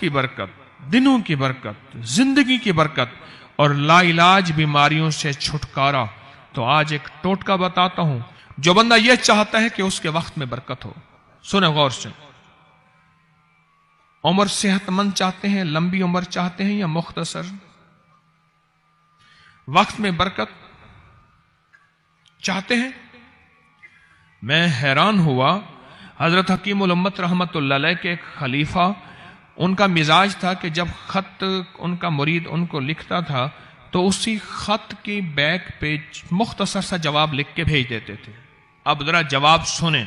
की बरकत, दिनों की बरकत, जिंदगी की बरकत और लाइलाज बीमारियों से छुटकारा। तो आज एक टोटका बताता हूं। जो बंदा यह चाहता है कि उसके वक्त में बरकत हो, सुने गौर से। उम्र सेहतमंद चाहते हैं, लंबी उम्र चाहते हैं या मुख्तसर? वक्त में बरकत चाहते हैं? मैं हैरान हुआ, हजरत हकीमुल उम्मत रहमतुल्लाह अलैह के एक खलीफा, उनका मिजाज था कि जब खत उनका मुरीद उनको लिखता था तो उसी खत की बैक पे मुख्तसर सा जवाब लिख के भेज देते थे। अब जरा जवाब सुने,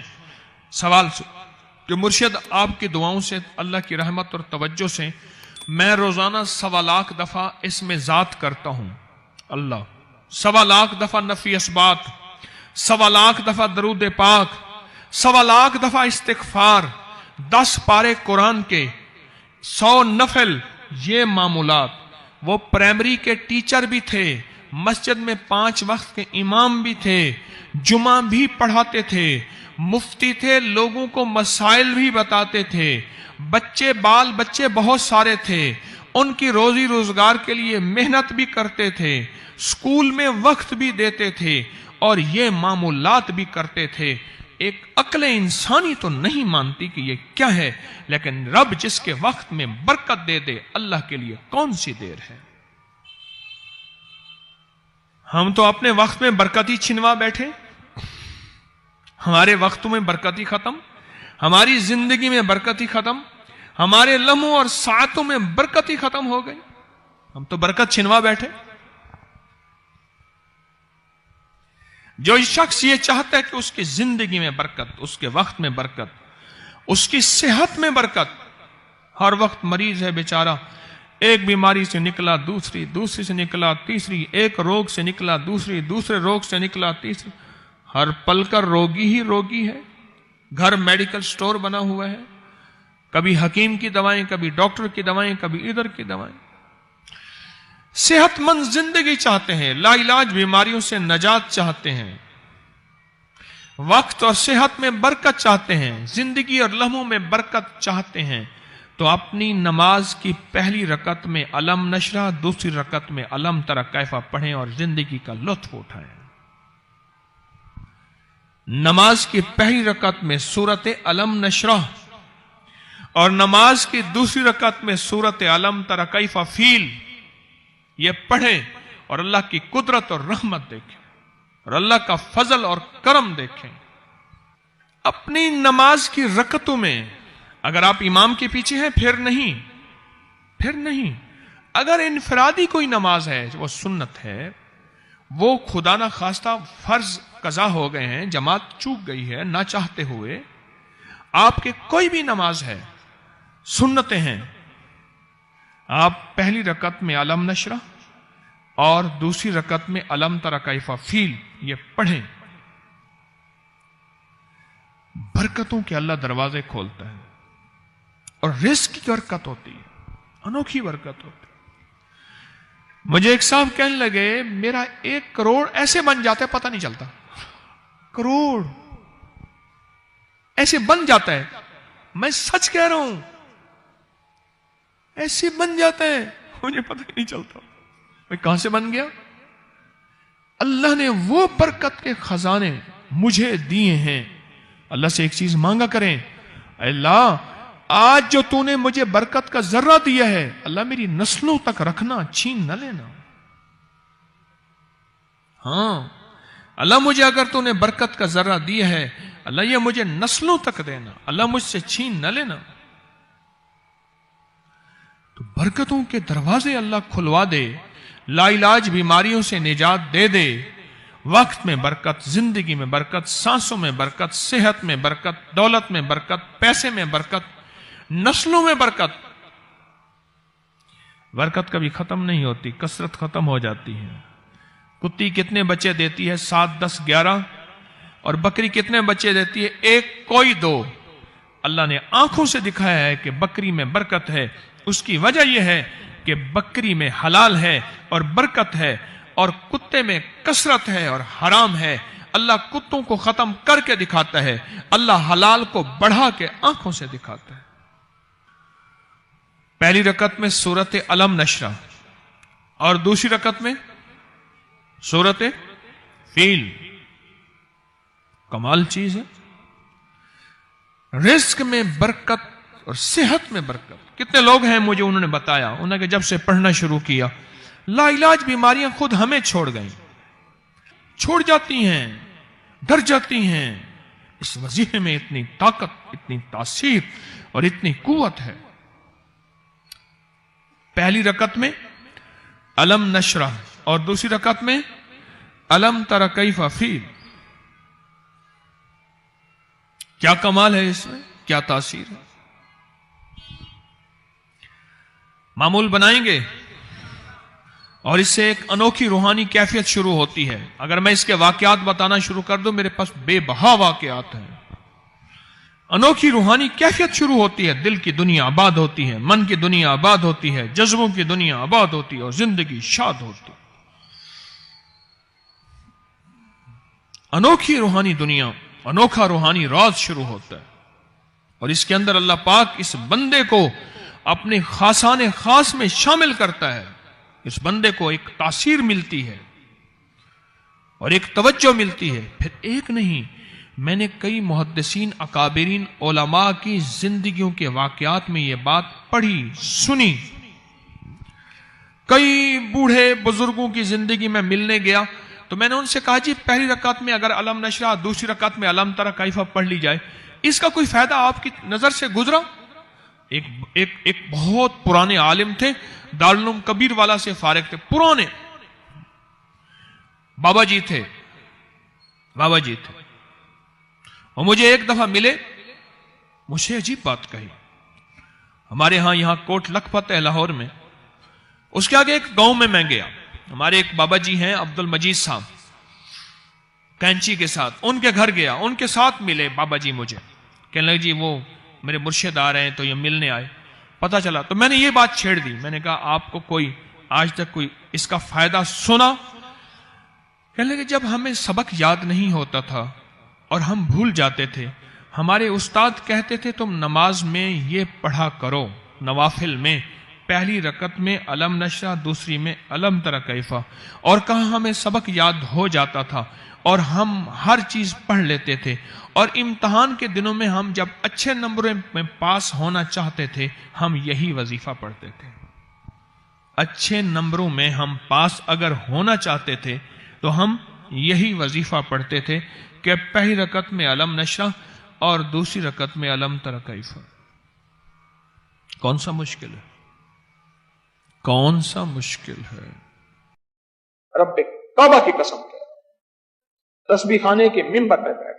सवाल कि मुर्शिद आपकी दुआओं से, अल्लाह की रहमत और तवज्जो से मैं रोजाना 1.25 लाख दफा इसमें जात करता हूं अल्लाह, 1.25 लाख दफा नफी असबात, 1.25 लाख दफा दरूद पाक, 1.25 लाख दफा इस्तिगफार, 10 पारे कुरान के, 100 नफल, ये मामूलात। वो प्राइमरी के टीचर भी थे, मस्जिद में 5 वक्त के इमाम भी थे, जुमा भी पढ़ाते थे, मुफ्ती थे, लोगों को मसाइल भी बताते थे, बच्चे बाल बच्चे बहुत सारे थे, उनकी रोजी रोजगार के लिए मेहनत भी करते थे, स्कूल में वक्त भी देते थे और ये मामूलात भी करते थे। एक अक्ल इंसानी तो नहीं मानती कि ये क्या है, लेकिन रब जिसके वक्त में बरकत दे दे, अल्लाह के लिए कौन सी देर है। हम तो अपने वक्त में बरकत ही छिनवा बैठे, हमारे वक्तों में बरकत ही खत्म, हमारी जिंदगी में बरकत ही खत्म, हमारे लम्हों और सातों में बरकत ही खत्म हो गई। हम तो बरकत छिनवा बैठे। जो शख्स ये चाहता है कि उसकी जिंदगी में बरकत, उसके वक्त में बरकत, उसकी सेहत में बरकत, हर वक्त मरीज है बेचारा, एक बीमारी से निकला दूसरी, दूसरी से निकला तीसरी, एक रोग से निकला दूसरी, दूसरे रोग से निकला तीसरी, हर पल का रोगी ही रोगी है। घर मेडिकल स्टोर बना हुआ है, कभी हकीम की दवाएं, कभी डॉक्टर की दवाएं, कभी इधर की दवाएं। सेहतमंद जिंदगी चाहते हैं, लाइलाज बीमारियों से नजात चाहते हैं, वक्त और सेहत में बरकत चाहते हैं, जिंदगी और लम्हों में बरकत चाहते हैं, तो अपनी नमाज की पहली रकत में अलम नशरा, दूसरी रकत में अलम तरा कैफा पढ़ें और जिंदगी का लुत्फ उठाएं। नमाज की पहली रकत में सूरत अलम नशरा और नमाज की दूसरी रकत में सूरत अलम तरा कैफा फील, ये पढ़ें और अल्लाह की कुदरत और रहमत देखें और अल्लाह का फजल और करम देखें। अपनी नमाज की रकतों में अगर आप इमाम के पीछे हैं फिर नहीं। अगर इनफरादी कोई नमाज है, वो सुन्नत है, वो खुदा ना खास्ता फर्ज कजा हो गए हैं, जमात चूक गई है ना चाहते हुए, आपके कोई भी नमाज है, सुन्नतें हैं, आप पहली रकत में अलम नशरा और दूसरी रकत में अलम तरा कैफा फील ये पढ़ें। बरकतों के अल्लाह दरवाजे खोलता है और रिस्क की बरकत होती है, अनोखी बरकत होती है। मुझे एक साहब कहने लगे, मेरा 1 करोड़ ऐसे बन जाता है, पता नहीं चलता, करोड़ ऐसे बन जाता है। मैं सच कह रहा हूं, ऐसे बन जाता है, मुझे पता ही नहीं चलता मैं कहां से बन गया। अल्लाह ने वो बरकत के खजाने मुझे दिए हैं। अल्लाह से एक चीज मांगा करें, अल्लाह आज जो तूने मुझे बरकत का जर्रा दिया है, अल्लाह मेरी नस्लों तक रखना, छीन न लेना। हां अल्लाह, मुझे अगर तूने बरकत का जर्रा दिया है, अल्लाह ये मुझे नस्लों तक देना, अल्लाह मुझसे छीन न लेना। तो बरकतों के दरवाजे अल्लाह खुलवा दे, लाइलाज बीमारियों से निजात दे दे, वक्त में बरकत, जिंदगी में बरकत, सांसों में बरकत, सेहत में बरकत, दौलत में बरकत, पैसे में बरकत, नस्लों में बरकत। बरकत कभी खत्म नहीं होती, कसरत खत्म हो जाती है। कुत्ती कितने बच्चे देती है? 7, 10, 11। और बकरी कितने बच्चे देती है? 1, कोई 2। अल्लाह ने आंखों से दिखाया है कि बकरी में बरकत है। उसकी वजह यह है कि बकरी में हलाल है और बरकत है, और कुत्ते में कसरत है और हराम है। अल्लाह कुत्तों को खत्म करके दिखाता है, अल्लाह हलाल को बढ़ा के आंखों से दिखाता है। پہلی رکعت میں سورت علم نشرہ اور دوسری رکعت میں سورت فیل. کمال چیز ہے. رزق میں برکت اور صحت میں برکت. کتنے لوگ ہیں مجھے انہوں نے بتایا, انہوں نے کہ جب سے پڑھنا شروع کیا لا علاج بیماریاں خود ہمیں چھوڑ گئیں, چھوڑ جاتی ہیں, ڈر جاتی ہیں. اس وظیفے میں اتنی طاقت, اتنی تاثیر اور اتنی قوت ہے. پہلی رکعت میں علم نشرہ اور دوسری رکعت میں علم تر کیف فیل. کیا کمال ہے اس میں, کیا تاثیر ہے. معمول بنائیں گے اور اس سے ایک انوکھی روحانی کیفیت شروع ہوتی ہے. اگر میں اس کے واقعات بتانا شروع کر دوں, میرے پاس بے بہا واقعات ہیں. انوکھی روحانی کیفیت شروع ہوتی ہے, دل کی دنیا آباد ہوتی ہے, من کی دنیا آباد ہوتی ہے, جذبوں کی دنیا آباد ہوتی ہے اور زندگی شاد ہوتی ہے. انوکھی روحانی دنیا, انوکھا روحانی راز شروع ہوتا ہے. اور اس کے اندر اللہ پاک اس بندے کو اپنے خاصان خاص میں شامل کرتا ہے. اس بندے کو ایک تاثیر ملتی ہے اور ایک توجہ ملتی ہے. پھر ایک نہیں, میں نے کئی محدثین, اکابرین, علماء کی زندگیوں کے واقعات میں یہ بات پڑھی, سنی. کئی بوڑھے بزرگوں کی زندگی میں ملنے گیا تو میں نے ان سے کہا جی پہلی رکعت میں اگر علم نشرہ, دوسری رکعت میں علم تر کیف پڑھ لی جائے, اس کا کوئی فائدہ آپ کی نظر سے گزرا؟ ایک بہت پرانے عالم تھے, دارالعلوم کبیر والا سے فارغ تھے, پرانے بابا جی تھے. اور مجھے ایک دفعہ ملے, مجھے عجیب بات کہی. ہمارے ہاں یہاں کوٹ لکھپت ہے لاہور میں, اس کے آگے ایک گاؤں میں گیا. ہمارے ایک بابا جی ہیں عبد المجید صاحب, کینچی کے ساتھ, ان کے گھر گیا, ان کے ساتھ ملے بابا جی. مجھے کہنے لگے جی وہ میرے مرشد آ رہے ہیں تو یہ ملنے آئے. پتا چلا تو میں نے یہ بات چھیڑ دی. میں نے کہا آپ کو کوئی آج تک کوئی اس کا فائدہ سنا؟ کہنے لگے جب ہمیں سبق یاد نہیں ہوتا تھا اور ہم بھول جاتے تھے, ہمارے استاد کہتے تھے تم نماز میں یہ پڑھا کرو, نوافل میں پہلی رکعت میں علم نشرہ, دوسری میں علم تر کیف, اور کہاں ہمیں سبق یاد ہو جاتا تھا اور ہم ہر چیز پڑھ لیتے تھے. اور امتحان کے دنوں میں ہم جب اچھے نمبروں میں پاس ہونا چاہتے تھے ہم یہی وظیفہ پڑھتے تھے. اچھے نمبروں میں ہم پاس اگر ہونا چاہتے تھے تو ہم یہی وظیفہ پڑھتے تھے کہ پہلی رکعت میں علم نشرہ اور دوسری رکعت میں علم تر کیف. کون سا مشکل ہے, کون سا مشکل ہے. رب کعبہ کی قسم ہے, تسبیح خانے کے منبر پر بیٹھ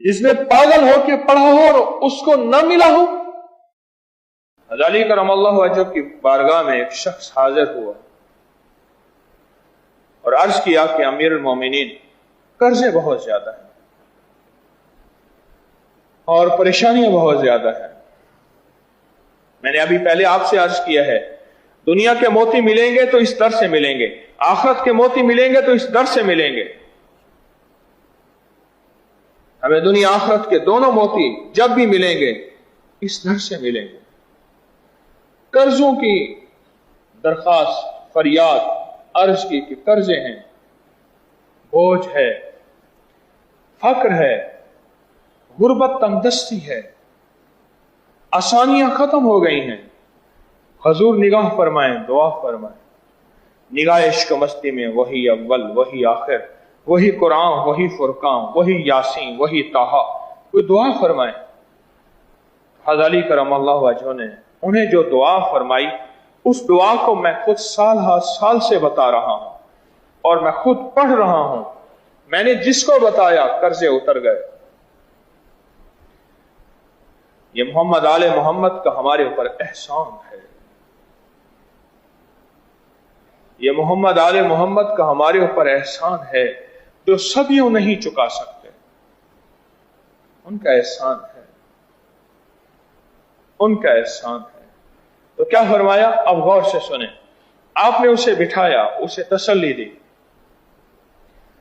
جس نے پاگل ہو کے پڑھا ہو اور اس کو نہ ملا ہو. علی کرم اللہ وجہ کی بارگاہ میں ایک شخص حاضر ہوا اور عرض کیا کہ امیر المومنین قرضے بہت زیادہ ہیں اور پریشانیاں بہت زیادہ ہیں. میں نے ابھی پہلے آپ سے عرض کیا ہے, دنیا کے موتی ملیں گے تو اس در سے ملیں گے, آخرت کے موتی ملیں گے تو اس در سے ملیں گے. ہمیں دنیا آخرت کے دونوں موتی جب بھی ملیں گے اس در سے ملیں گے. قرضوں کی درخواست, فریاد عرض کی کہ قرضے ہیں, بوجھ ہے, فقر ہے, غربت تنگدستی ہے, آسانیاں ختم ہو گئی ہیں. حضور نگاہ فرمائیں, دعا فرمائیں. نگاہ عشق مستی میں وہی اول, وہی آخر, وہی قرآن, وہی فرقان, وہی یاسین, وہی طٰہٰ. کوئی دعا فرمائیں. حضرت علی کرم اللہ وجہہ نے انہیں جو دعا فرمائی اس دعا کو میں خود سال ہا سال سے بتا رہا ہوں اور میں خود پڑھ رہا ہوں. میں نے جس کو بتایا قرضے اتر گئے. یہ محمد آل محمد کا ہمارے اوپر احسان ہے. یہ محمد آل محمد کا ہمارے اوپر احسان ہے جو صدیوں نہیں چکا سکتے. ان کا احسان ہے, ان کا احسان ہے. تو کیا فرمایا, اب غور سے سنیں. آپ نے اسے بٹھایا, اسے تسلی دی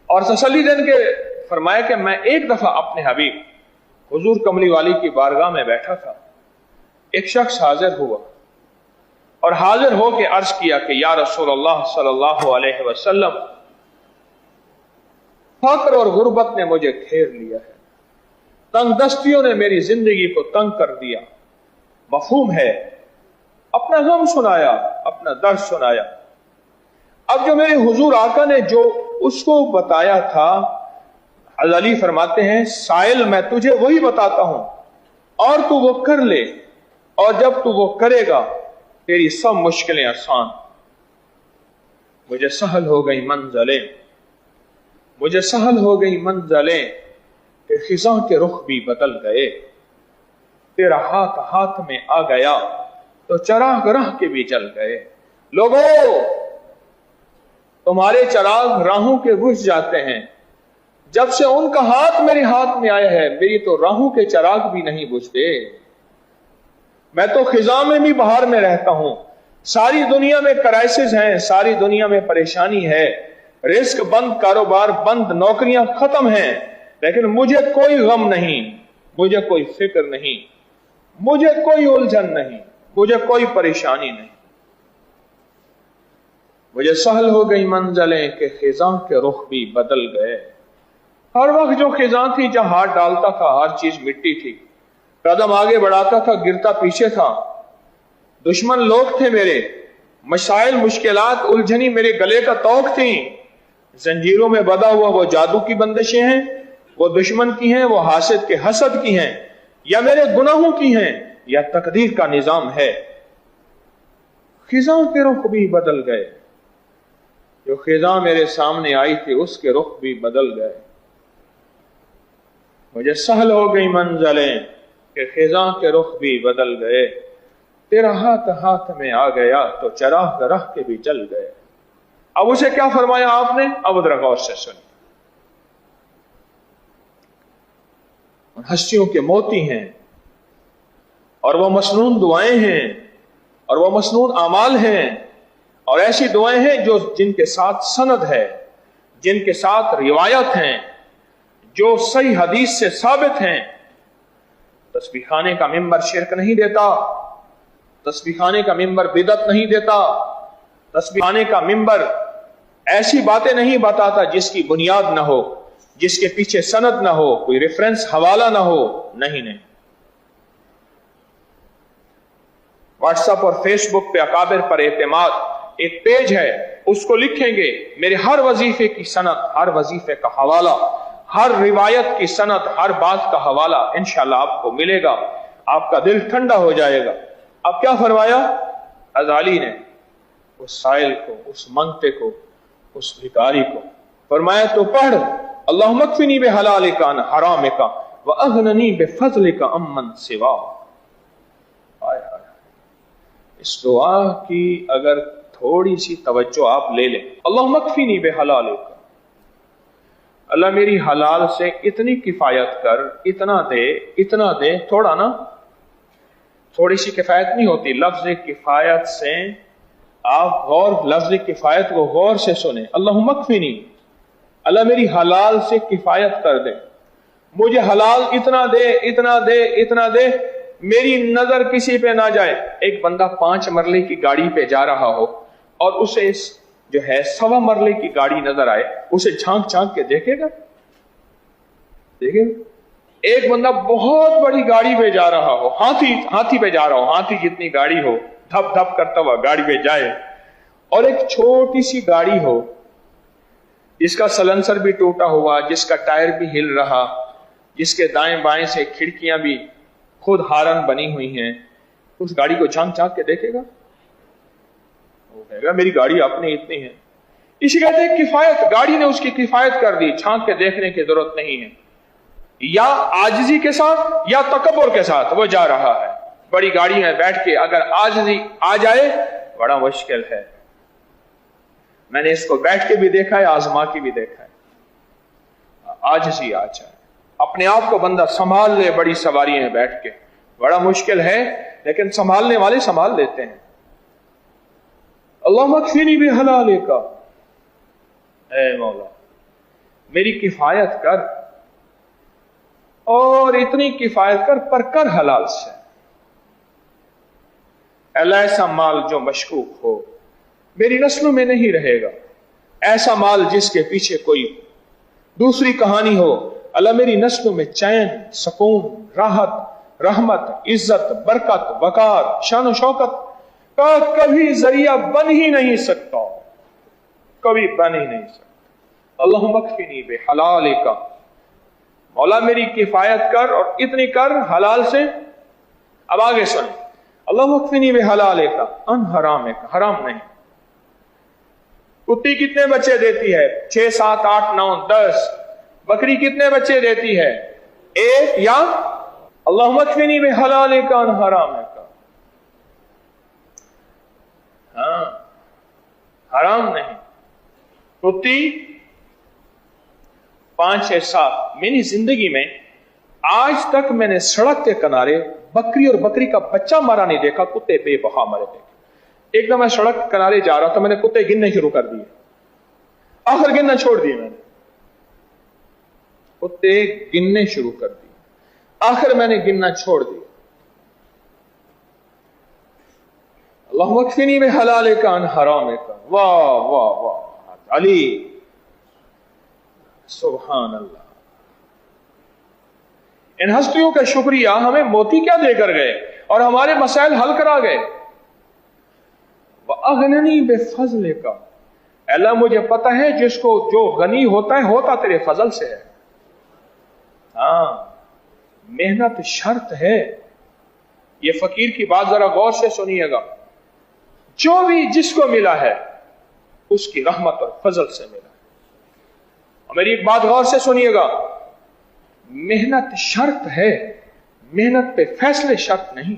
اور تسلی دین کے فرمایا کہ میں ایک دفعہ اپنے حبیب حضور کملی والی کی بارگاہ میں بیٹھا تھا. ایک شخص حاضر ہوا اور حاضر ہو کے عرض کیا کہ یا رسول اللہ صلی اللہ علیہ وسلم، فقر اور غربت نے مجھے گھیر لیا ہے، تنگ دستیوں نے میری زندگی کو تنگ کر دیا، مفہوم ہے، اپنا غم سنایا، اپنا درد سنایا۔ اب جو میرے حضور آقا نے جو اس کو بتایا تھا، حضرت علی فرماتے ہیں سائل میں تجھے وہی بتاتا ہوں اور تو وہ کر لے، اور جب تو وہ کرے گا تیری سب مشکلیں آسان۔ مجھے سہل ہو گئی منزلیں، مجھے سہل ہو گئی منزلیں کہ خزاں کے رخ بھی بدل گئے، تیرا ہاتھ ہاتھ میں آ گیا تو چراغ راہ کے بھی جل گئے۔ لوگوں، تمہارے چراغ راہوں کے بجھ جاتے ہیں، جب سے ان کا ہاتھ میرے ہاتھ میں آیا ہے میری تو راہوں کے چراغ بھی نہیں بجھتے۔ میں تو خزاں میں بھی بہار میں رہتا ہوں، ساری دنیا میں کرائسس ہیں، ساری دنیا میں پریشانی ہے، رزق بند، کاروبار بند، نوکریاں ختم ہیں، لیکن مجھے کوئی غم نہیں، مجھے کوئی فکر نہیں، مجھے کوئی الجھن نہیں، مجھے کوئی پریشانی نہیں۔ مجھے سہل ہو گئی منزلیں کہ خزاں کے رخ بھی بدل گئے۔ ہر وقت جو خزاں تھی جہاں ہاتھ ڈالتا تھا ہر چیز مٹی تھی، قدم آگے بڑھاتا تھا گرتا پیچھے تھا، دشمن لوگ تھے میرے، مسائل مشکلات الجھنی میرے گلے کا توق تھی، زنجیروں میں بندھا ہوا وہ جادو کی بندشیں ہیں، وہ دشمن کی ہیں، وہ حاسد کے حسد کی ہیں، یا میرے گناہوں کی ہیں، یا تقدیر کا نظام ہے۔ خزاں کے رخ بھی بدل گئے، جو خزاں میرے سامنے آئی تھی اس کے رخ بھی بدل گئے۔ مجھے سہل ہو گئی منزلیں کہ خزاں کے رخ بھی بدل گئے، تیرا ہاتھ ہاتھ میں آ گیا تو چراغ راہ کے بھی جل گئے۔ اب اسے کیا فرمایا آپ نے؟ اب ذرا غور سے سنیں۔ ہستیوں کے موتی ہیں، اور وہ مسنون دعائیں ہیں، اور وہ مسنون اعمال ہیں، اور ایسی دعائیں ہیں جو جن کے ساتھ سند ہے، جن کے ساتھ روایت ہیں، جو صحیح حدیث سے ثابت ہیں۔ تسبیح خانے کا ممبر شرک نہیں دیتا، تسبیح خانے کا ممبر بدعت نہیں دیتا، تسبیح خانے کا ممبر ایسی باتیں نہیں بتاتا جس کی بنیاد نہ ہو، جس کے پیچھے سند نہ ہو، کوئی ریفرنس حوالہ نہ ہو، نہیں۔ واٹس ایپ اور فیس بک پہ اکابر پر اعتماد ایک پیج ہے، اس کو لکھیں گے میرے ہر وظیفے کی سند، ہر وظیفے کا حوالہ، ہر روایت کی سند، ہر بات کا حوالہ انشاءاللہ آپ کو ملے گا، آپ کا دل ٹھنڈا ہو جائے گا۔ اب کیا فرمایا غزالی نے اس سائل کو، اس منگتے کو، اس بھکاری کو؟ فرمایا تو پڑھ اللہم اکفنی بحلالک عن حرامک واغننی بفضلک عمن سواک۔ اس دعا کی اگر تھوڑی سی توجہ آپ لے لیں، اللہم اکفنی بحلالک، اللہ میری حلال سے اتنی کفایت کر، اتنا دے، اتنا دے، تھوڑا نا، تھوڑی سی کفایت نہیں ہوتی۔ لفظ کفایت سے آپ لفظ کفایت کو غور سے سنیں۔ اللہم اکفنی، اللہ میری حلال سے کفایت کر دے، مجھے حلال اتنا دے، اتنا دے، اتنا دے، میری نظر کسی پہ نہ جائے۔ ایک بندہ 5 مرلے کی گاڑی پہ جا رہا ہو اور اسے جو ہے 1.25 مرلے کی گاڑی نظر آئے، اسے جھانک جھانک کے دیکھے گا؟ دیکھے گا؟ ایک بندہ بہت بڑی گاڑی پہ جا رہا ہو، ہاتھی پہ جا رہا ہو، ہاتھی جتنی گاڑی ہو، دھپ دھپ کرتا ہوا گاڑی پہ جائے، اور ایک چھوٹی سی گاڑی ہو جس کا سلنسر بھی ٹوٹا ہوا، جس کا ٹائر بھی ہل رہا، جس کے دائیں بائیں سے کھڑکیاں بھی خود ہارن بنی ہوئی ہیں، اس گاڑی کو جھانک جھانک کے دیکھے گا؟ وہ کہے گا میری گاڑی اپنی اتنی ہے۔ اسی کہتے ہیں کفایت، گاڑی نے اس کی کفایت کر دی، چھانک کے دیکھنے کی ضرورت نہیں ہے۔ یا عاجزی کے ساتھ یا تکبر کے ساتھ وہ جا رہا ہے، بڑی گاڑی میں بیٹھ کے اگر عاجزی آ جائے بڑا مشکل ہے۔ میں نے اس کو بیٹھ کے بھی دیکھا ہے، آزما کے بھی دیکھا ہے۔ عاجزی آ جائے، اپنے آپ کو بندہ سنبھال لے بڑی سواری میں بیٹھ کے، بڑا مشکل ہے، لیکن سنبھالنے والے سنبھال لیتے ہیں۔ اللہم اکفنی بحلالک، اے مولا میری کفایت کر، اور اتنی کفایت کر پر کر حلال سے۔ अल्लाह ऐसा माल जो मशकूक हो मेरी नस्लों में नहीं रहेगा, ऐसा माल जिसके पीछे कोई दूसरी कहानी हो। अल्लाह मेरी नस्लों में चैन, सुकून, राहत, रहमत, इज्जत, बरकत, वकार, शान शौकत का कभी जरिया बन ही नहीं सकता, कभी बन ही नहीं सकता। अल्लाहुम्मा मकफिनी बिहलालिका, मौला मेरी किफायत कर और इतनी कर हलाल से। अब आगे सुने, अल्लाहुम्मा मकफिनी बिहलालिका अन हरामिका, हराम नहीं। कुत्ती कितने बच्चे देती है? 6, 7, 8, 9, 10। बकरी कितने बच्चे देती है? 1 या? अल्लाहुम्मा मकफिनी बिहलालिका अन हरामिका, हाँ हराम नहीं। कुत्ती 5 से 7। मेरी जिंदगी में आज तक मैंने सड़क के किनारे बकरी और बकरी का बच्चा मारा नहीं देखा, कुत्ते बेबहा मरे देखे। एक दम मैं सड़क के किनारे जा रहा था, मैंने कुत्ते गिनने शुरू कर दिए, आखिर गिनना छोड़ दिए मैंने, कुत्ते गिनने शुरू कर दिए, आखिर मैंने गिनना छोड़ दिया। अल्लाहुम्मा मकफिनी बिहलालिका अन हरामिका, वाह वाह वाह अली, सुभान अल्लाह। इन हस्तियों का शुक्रिया, हमें मोती क्या देकर गए और हमारे मसाइल हल करा गए। वअगननी बिफज़लिका, अल्लाह मुझे पता है जिसको जो गनी होता है होता तेरे फजल से है। हाँ, मेहनत शर्त है। ये फकीर की बात जरा गौर से सुनिएगा, जो भी जिसको मिला है उसकी रहमत और फजल से मिला है। और मेरी एक बात गौर से सुनिएगा, मेहनत शर्त है, मेहनत पे फैसले शर्त नहीं।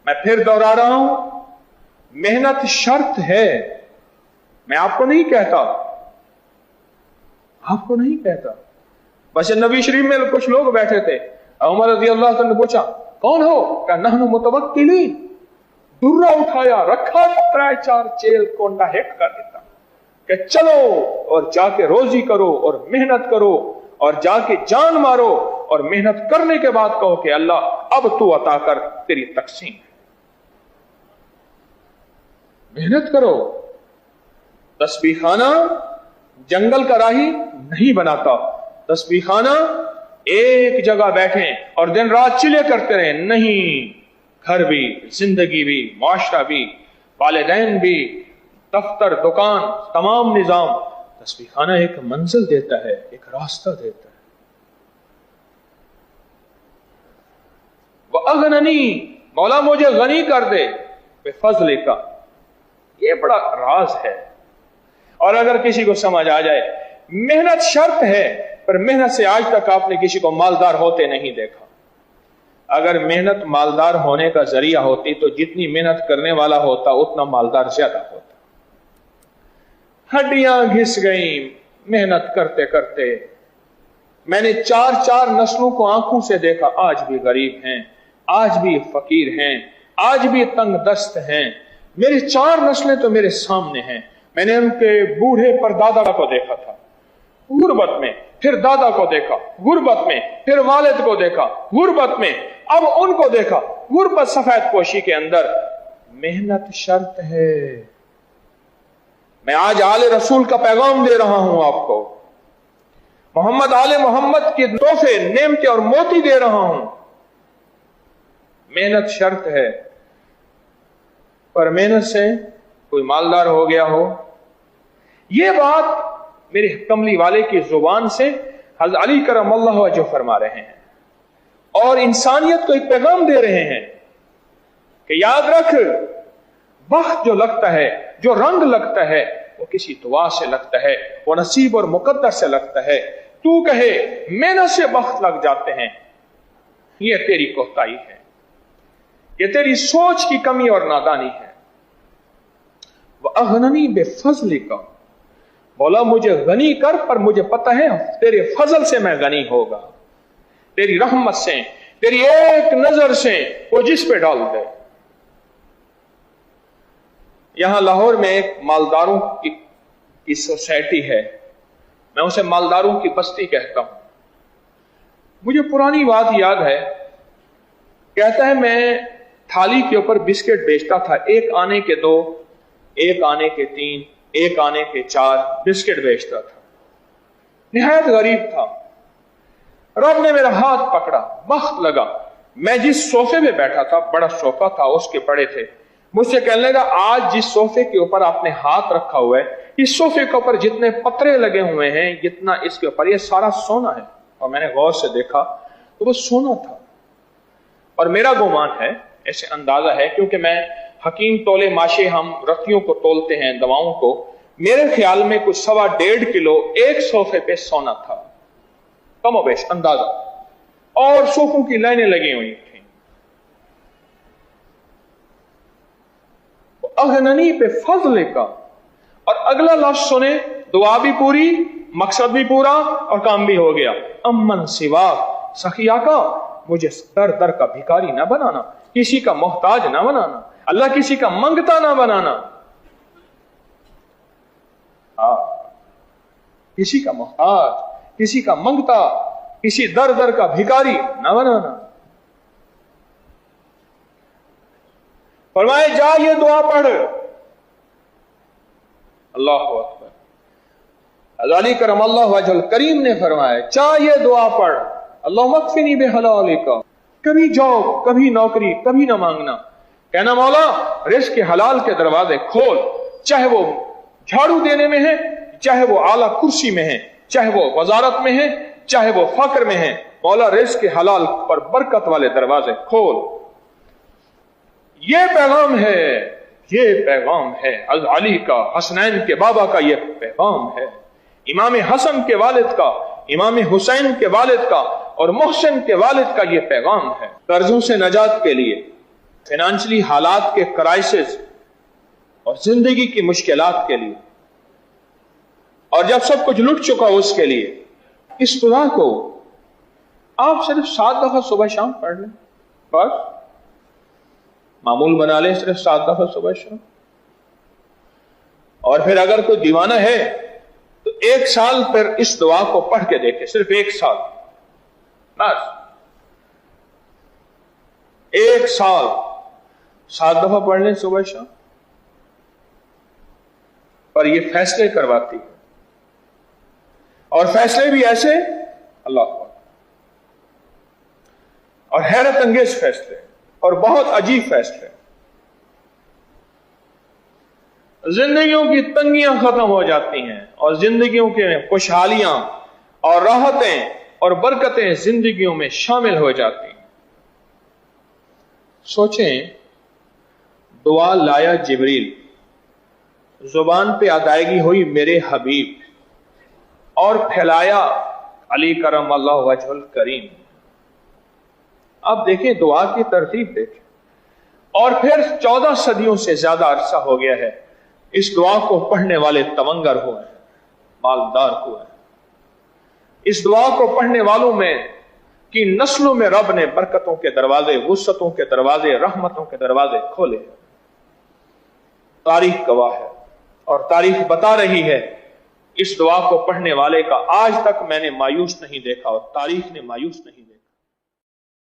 मैं फिर दोहरा रहा हूं, मेहनत शर्त है। मैं आपको नहीं कहता, आपको नहीं कहता। बस नबी शरीफ में कुछ लोग बैठे थे, उमर रज़ी अल्लाह अन्हु ने पूछा कौन हो? कहा नहनु मुतवक्किलीन। दुर्रा उठाया, रखा 3-4 चेल कोंडा हेक कर देता कि चलो और जाके रोजी करो और मेहनत करो और जाके जान मारो और मेहनत करने के बाद कहो कि अल्लाह अब तू अता कर, तेरी तकसीम है। मेहनत करो। तस्बीह खाना जंगल का राही नहीं बनाता। तस्बीह खाना एक जगह बैठे और दिन रात चिले करते रहे नहीं। घर भी, जिंदगी भी, माशरा भी, वालिदैन भी, दफ्तर, दुकान, तमाम निजाम। तस्बीह खाना एक मंजिल देता है, एक रास्ता देता है। वह अगननी, मौला मुझे गनी कर दे बेफज़ले का। ये बड़ा राज है। और अगर किसी को समझ आ जाए, मेहनत शर्त है, पर मेहनत से आज तक आपने किसी को मालदार होते नहीं देखा। अगर मेहनत मालदार होने का जरिया होती तो जितनी मेहनत करने वाला होता उतना मालदार ज्यादा होता। हड्डियां घिस गई मेहनत करते करते। मैंने 4-4 नस्लों को आंखों से देखा, आज भी गरीब हैं, आज भी फकीर हैं, आज भी तंग दस्त हैं। मेरी 4 नस्लें तो मेरे सामने हैं। मैंने उनके बूढ़े परदादा को देखा था गुर्बत में, फिर दादा को देखा गुर्बत में, फिर वालिद को देखा गुर्बत में, अब उनको देखा गुर्बत सफेद पोशी के अंदर। मेहनत शर्त है। मैं आज आले रसूल का पैगाम दे रहा हूं आपको, मोहम्मद आले मोहम्मद के तोहफे, नेमते और मोती दे रहा हूं। मेहनत शर्त है, पर मेहनत से कोई मालदार हो गया हो, यह बात मेरे कमली वाले की जुबान से हज़रत अली करमल्लाहु वजहु फरमा रहे हैं और इंसानियत को एक पैगाम दे रहे हैं कि याद रख, बख्त जो लगता है, जो रंग लगता है, वो किसी दुआ से लगता है, वो नसीब और मुकद्दर से लगता है। तू कहे मेहनत से बख्त लग जाते हैं, ये तेरी कोताही है, ये तेरी सोच की कमी और नादानी है। वह अगननी बेफज़लिका, बोला मुझे गनी कर, पर मुझे पता है तेरे फजल से मैं गनी होगा, तेरी रहमत से, तेरी एक नजर से वो जिस पे डाल दे। यहां लाहौर में एक मालदारों की सोसाइटी है, मैं उसे मालदारों की बस्ती कहता हूं। मुझे पुरानी बात याद है, कहता है मैं थाली के ऊपर बिस्किट बेचता था, 1 आने के 2, 1 आने के 3, 1 आने के 4 बिस्किट बेचता था। निहायत गरीब था। रब ने मेरा हाथ पकड़ा, वक्त लगा, मैं जिस सोफे में बैठा था, बड़ा सोफा था, उसके बड़े थे, मुझसे कहने लगा आज जिस सोफे के ऊपर आपने हाथ रखा हुआ है, इस सोफे के ऊपर जितने पत्रे लगे हुए हैं, जितना इसके ऊपर, ये सारा सोना है। और मैंने गौर से देखा तो वो सोना था। और मेरा गुमान है, ऐसे अंदाजा है, क्योंकि मैं हकीम तोले माशे, हम रतियों को तोलते हैं दवाओं को, मेरे ख्याल में कुछ 1.25 किलो एक सोफे पे सोना था, कमोबेश अंदाजा। और सोफों की लाइनें लगी हुई थी। अगननी पे फजल का। और अगला लफ्ज सुने, दुआ भी पूरी, मकसद भी पूरा और काम भी हो गया। अमन सिवा सखिया का, मुझे दर दर का भिखारी ना बनाना, किसी का मोहताज ना बनाना, अल्लाह किसी का मंगता ना बनाना। किसी का मोहताज, किसी का मंगता, किसी दर दर का भिखारी ना बनाना। फरमाए जा ये दुआ पढ़। अल्लाह अकबर। अज़ाली करम अल्लाह वजल करीम ने फरमाया जा ये दुआ पढ़, अल्लाह मक्फिनी बिहलालिका। कभी जॉब, कभी नौकरी, कभी ना मांगना, कहना मौला रिज़्क़ के हलाल के दरवाजे खोल, चाहे वो झाड़ू देने में है, चाहे वो आला कुर्सी में है, चाहे वो वजारत में है, चाहे वो फक्र में है, मौला रिज़्क़ के हलाल पर बरकत वाले दरवाजे खोल। ये पैगाम है, ये पैगाम है अली का, हसनैन के बाबा का ये पैगाम है, इमाम हसन के वालिद का, इमाम हुसैन के वालिद का और मोहसिन के वालिद का ये पैगाम है। कर्जों से नजात के लिए, फाइनेंशियली हालात के क्राइसिस और जिंदगी की मुश्किलात के लिए, और जब सब कुछ लुट चुका उसके लिए, इस दुआ को आप सिर्फ 7 दफा सुबह शाम पढ़ लें, बस मामूल बना लें, सिर्फ 7 दफा सुबह शाम। और फिर अगर कोई दीवाना है तो 1 साल फिर इस दुआ को पढ़ के देखे, सिर्फ 1 साल, बस 1 साल 7 दफा पढ़ लें सुबह शाम। पर ये फैसले करवाती है, और फैसले भी ऐसे, अल्लाह अकबर, और हैरत अंगेज फैसले और बहुत अजीब फैसले। जिंदगियों की तंगियां खत्म हो जाती हैं और जिंदगियों के खुशहालियां और राहतें और बरकतें जिंदगियों में शामिल हो जाती हैं। सोचें, दुआ लाया जिब्रील, जुबान पे अदायगी हुई मेरे हबीब, और फैलाया अली करम अल्लाह वजहुल करीम। अब देखें दुआ की तरतीब देखें। और फिर 14 सदियों से ज्यादा अरसा हो गया है इस दुआ को पढ़ने वाले तवंगर हुए हैं, मालदार हुए हैं। इस दुआ को पढ़ने वालों में की नस्लों में रब ने बरकतों के दरवाजे, वुसअतों के दरवाजे, रहमतों के दरवाजे खोले। तारीख गवाह है और तारीख बता रही है, इस दुआ को पढ़ने वाले का आज तक मैंने मायूस नहीं देखा और तारीख ने मायूस नहीं देखा।